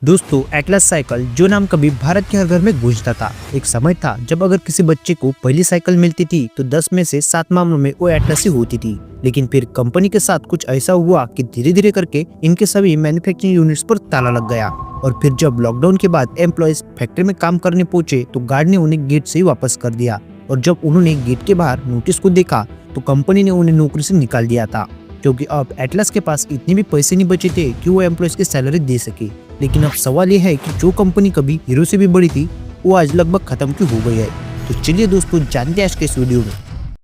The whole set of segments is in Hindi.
दोस्तों, एटलस साइकिल जो नाम कभी भारत के हर घर में गूंजता था। एक समय था जब अगर किसी बच्चे को पहली साइकिल मिलती थी तो 10 में से 7 मामलों में वो एटलस ही होती थी। लेकिन फिर कंपनी के साथ कुछ ऐसा हुआ कि धीरे धीरे करके इनके सभी मैन्युफैक्चरिंग यूनिट्स पर ताला लग गया। और फिर जब लॉकडाउन के बाद एम्प्लॉयज फैक्ट्री में काम करने पहुंचे तो गार्ड ने उन्हें गेट से ही वापस कर दिया। और जब उन्होंने गेट के बाहर नोटिस को देखा तो कंपनी ने उन्हें नौकरी से निकाल दिया था, क्योंकि अब एटलस के पास इतने भी पैसे नहीं बचे थे कि वो एम्प्लॉयज की सैलरी दे सके। लेकिन अब सवाल ये है कि जो कंपनी कभी हीरो से भी बड़ी थी वो आज लगभग खत्म क्यों हो गई है। तो चलिए दोस्तों, जानते हैं आज के इस वीडियो में।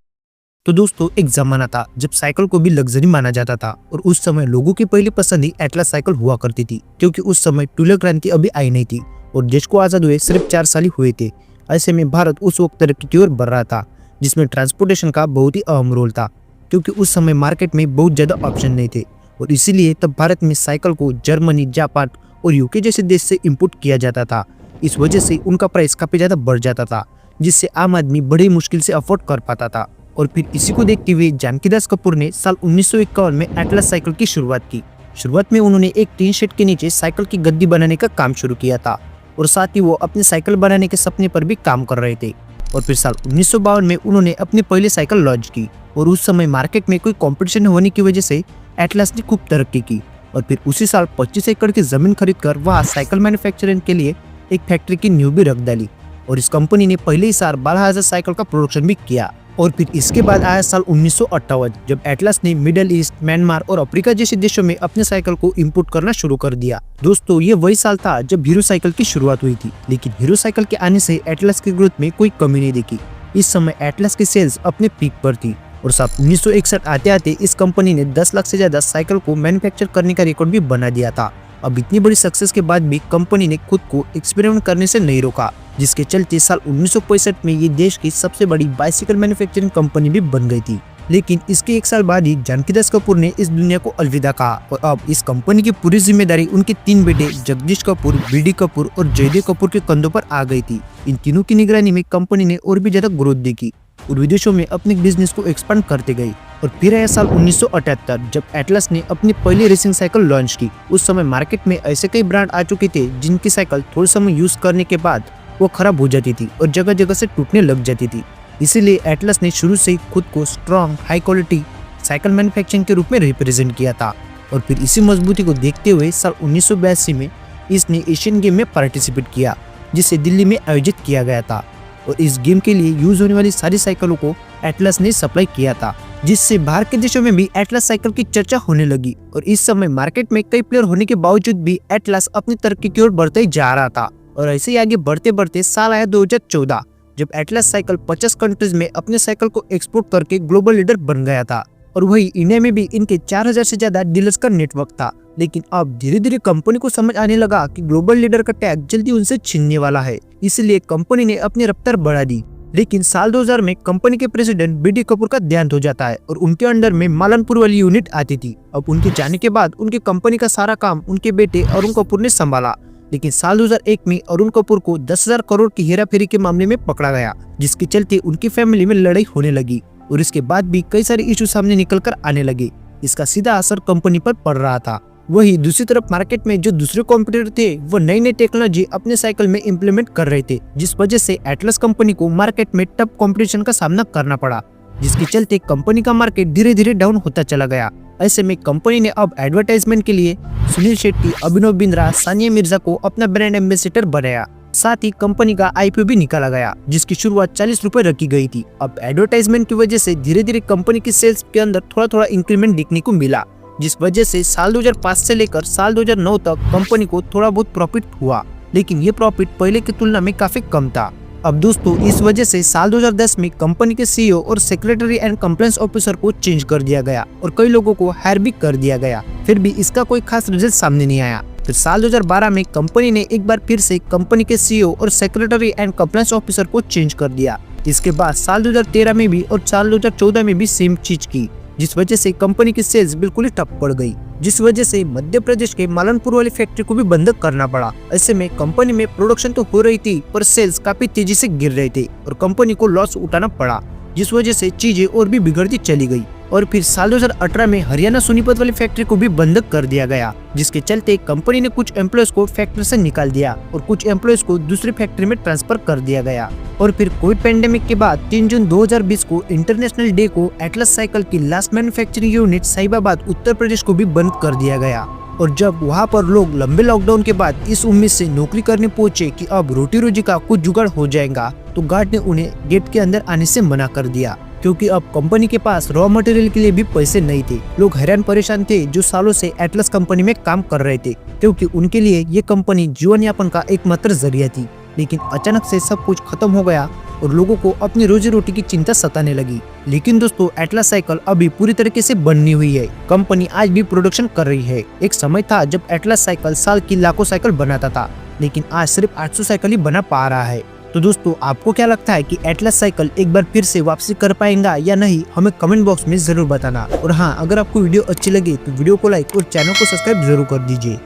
तो दोस्तों, एक जमाना था जब साइकिल को भी लग्जरी माना जाता था और उस समय लोगों की पहली पसंद ही एटलस साइकिल हुआ करती थी, क्योंकि उस समय टूलर क्रांति अभी आई नहीं थी और देश को आजाद हुए सिर्फ 4 साल ही हुए थे। ऐसे में भारत उस वक्त तरक्की की ओर बढ़ रहा था, जिसमें ट्रांसपोर्टेशन का बहुत ही अहम रोल था, क्योंकि उस समय मार्केट में बहुत ज्यादा ऑप्शन नहीं थे। और इसीलिए तब भारत में साइकिल को जर्मनी, जापान और यूके जैसे देश से इंपोर्ट किया जाता था। इस वजह से उनका प्राइस काफी ज्यादा बढ़ जाता था, जिससे आम आदमी बड़ी मुश्किल से अफोर्ड कर पाता था। और फिर इसी को देखते हुए जानकी दास कपूर ने साल 1951 में एटलस साइकिल की शुरुआत की। शुरुआत में उन्होंने एक टीन शेड के नीचे साइकिल की गद्दी बनाने का काम शुरू किया था और साथ ही वो अपने साइकिल बनाने के सपने पर भी काम कर रहे थे। और फिर साल 1952 में उन्होंने अपनी पहली साइकिल लॉन्च की और उस समय मार्केट में कोई कंपटीशन होने की वजह से एटलस ने खूब तरक्की की। और फिर उसी साल 25 एकड़ की जमीन खरीदकर वहां साइकिल मैन्युफैक्चरिंग के लिए एक फैक्ट्री की नींव भी रख डाली और इस कंपनी ने पहले ही साल 12,000 साइकिल का प्रोडक्शन भी किया। और फिर इसके बाद आया साल 1958, जब एटलस ने मिडिल ईस्ट, म्यांमार और अफ्रीका जैसे देशों में अपने साइकिल को इंपोर्ट करना शुरू कर दिया। दोस्तों, ये वही साल था जब हीरो साइकिल की शुरुआत हुई थी, लेकिन हीरो साइकिल के आने से एटलस की ग्रोथ में कोई कमी नहीं दिखी। इस समय एटलस की सेल्स अपने पीक पर थी और साल 1961 आते आते इस कंपनी ने 10 लाख से ज्यादा साइकिल को मैन्युफैक्चर करने का रिकॉर्ड भी बना दिया था। अब इतनी बड़ी सक्सेस के बाद भी कंपनी ने खुद को एक्सपेरिमेंट करने से नहीं रोका, जिसके चलते साल 1965 में ये देश की सबसे बड़ी बाइसिकल मैन्युफैक्चरिंग कंपनी भी बन गई थी। लेकिन इसके एक साल बाद ही जानकी दास कपूर ने इस दुनिया को अलविदा कहा और अब इस कंपनी की पूरी जिम्मेदारी उनके 3 बेटे जगदीश कपूर, बीडी कपूर और जयदेव कपूर के कंधों पर आ गई थी। इन तीनों की निगरानी में कंपनी ने और भी ज्यादा ग्रोथ देखी और विदेशों में अपने बिजनेस को एक्सपांड करते गई। और फिर आया साल 1978, जब एटलस ने अपनी पहली रेसिंग साइकिल लॉन्च की। उस समय मार्केट में ऐसे कई ब्रांड आ चुके थे जिनकी साइकिल थोड़े समय यूज करने के बाद वो खराब हो जाती थी और जगह जगह से टूटने लग जाती थी। इसीलिए एटलस ने शुरू से ही खुद को strong, high quality cycle manufacturing के रूप में रिप्रेजेंट किया था। और फिर इसी मजबूती को देखते हुए साल 1982 में इसने एशियन गेम में पार्टिसिपेट किया, जिसे दिल्ली में आयोजित किया गया था। और इस गेम के लिए यूज होने वाली सारी साइकिलों को एटलस ने सप्लाई किया था, जिससे बाहर के देशों में भी एटलस साइकिल की चर्चा होने लगी। और इस समय मार्केट में कई प्लेयर होने के बावजूद भी एटलस अपनी तरक्की की ओर बढ़ते ही जा रहा था। और ऐसे ही आगे बढ़ते बढ़ते साल आया 2014, जब एटलस साइकिल 50 कंट्रीज में अपने साइकिल को एक्सपोर्ट करके ग्लोबल लीडर बन गया था। और वही इंडिया में भी इनके 4000 से ज्यादा डीलर्स का नेटवर्क था। लेकिन अब धीरे धीरे कंपनी को समझ आने लगा कि ग्लोबल लीडर का टैग जल्दी उनसे छीनने वाला है, इसलिए कंपनी ने अपनी रफ्तार बढ़ा दी। लेकिन साल 2000 में कंपनी के प्रेसिडेंट बीडी कपूर का देहांत हो जाता है और उनके अंडर में मालनपुर वाली यूनिट आती थी। अब उनके जाने के बाद उनकी कंपनी का सारा काम उनके बेटे अरुण कपूर ने संभाला। लेकिन साल 2001 में अरुण कपूर को 10,000 करोड़ की हेराफेरी के मामले में पकड़ा गया, जिसके चलते उनकी फैमिली में लड़ाई होने लगी और इसके बाद भी कई सारे इशू सामने निकल कर आने लगे। इसका सीधा असर कंपनी पर पड़ रहा था। वही दूसरी तरफ मार्केट में जो दूसरे कॉम्पिटिटर थे वो नई नई टेक्नोलॉजी अपने साइकिल में इम्प्लीमेंट कर रहे थे, जिस वजह से एटलस कंपनी को मार्केट में टफ कंपटीशन का सामना करना पड़ा, जिसके चलते कंपनी का मार्केट धीरे धीरे डाउन होता चला गया। ऐसे में कंपनी ने अब एडवर्टाइजमेंट के लिए सुनील शेट्टी, अभिनव बिंद्रा, सानिया मिर्जा को अपना ब्रांड एम्बेसडर बनाया। साथ ही कंपनी का आईपीओ भी निकाला गया, जिसकी शुरुआत 40 रुपए रखी गई थी। अब एडवर्टाइजमेंट की वजह से धीरे धीरे कंपनी की सेल्स के अंदर थोड़ा थोड़ा इंक्रीमेंट देखने को मिला, जिस वजह से साल 2005 से लेकर साल 2009 तक कंपनी को थोड़ा बहुत प्रॉफिट हुआ, लेकिन ये प्रॉफिट पहले की तुलना में काफी कम था। अब दोस्तों, इस वजह से साल 2010 में कंपनी के सीईओ और सेक्रेटरी एंड कंप्लायंस ऑफिसर को चेंज कर दिया गया और कई लोगों को हायर भी कर दिया गया। फिर भी इसका कोई खास रिजल्ट सामने नहीं आया। फिर साल 2012 में कंपनी ने एक बार फिर से कंपनी के सीईओ और सेक्रेटरी एंड कंप्लायंस ऑफिसर को चेंज कर दिया। इसके बाद साल 2013 में भी और साल 2014 में भी सेम चीज की, जिस वजह से कंपनी की सेल्स बिल्कुल ही ठप पड़ गई, जिस वजह से मध्य प्रदेश के मालनपुर वाली फैक्ट्री को भी बंद करना पड़ा। ऐसे में कंपनी में प्रोडक्शन तो हो रही थी पर सेल्स काफी तेजी से गिर रहे थे और कंपनी को लॉस उठाना पड़ा, जिस वजह से चीजें और भी बिगड़ती चली गई। और फिर साल 2018 में हरियाणा सोनीपत वाली फैक्ट्री को भी बंद कर दिया गया, जिसके चलते कंपनी ने कुछ एम्प्लॉयज को फैक्ट्री से निकाल दिया और कुछ एम्प्लॉयज को दूसरी फैक्ट्री में ट्रांसफर कर दिया गया। और फिर कोविड पैंडेमिक के बाद 3 जून 2020 को इंटरनेशनल डे को एटलस साइकिल की last manufacturing unit Sahibabad Uttar Pradesh को भी बंद कर दिया गया। और जब वहाँ पर लोग लंबे लॉकडाउन के बाद इस उम्मीद से नौकरी करने पहुंचे कि अब रोटी रोजी का कुछ जुगाड़ हो जाएगा, तो गार्ड ने उन्हें गेट के अंदर आने से मना कर दिया, क्योंकि अब कंपनी के पास रॉ मटेरियल के लिए भी पैसे नहीं थे। लोग हैरान परेशान थे जो सालों से एटलस कंपनी में काम कर रहे थे, क्योंकि उनके लिए ये कंपनी जीवन यापन का एकमात्र जरिया थी। लेकिन अचानक से सब कुछ खत्म हो गया और लोगों को अपनी रोजी रोटी की चिंता सताने लगी। लेकिन दोस्तों, एटलस साइकिल अभी पूरी तरीके से बननी हुई है। कंपनी आज भी प्रोडक्शन कर रही है। एक समय था जब एटलस साइकिल साल की लाखों साइकिल बनाता था, लेकिन आज सिर्फ 800 साइकिल ही बना पा रहा है। तो दोस्तों, आपको क्या लगता है कि एटलस साइकिल एक बार फिर से वापसी कर पाएगा या नहीं? हमें कमेंट बॉक्स में जरूर बताना। और हाँ, अगर आपको वीडियो अच्छी लगी तो वीडियो को लाइक और चैनल को सब्सक्राइब जरूर कर दीजिए।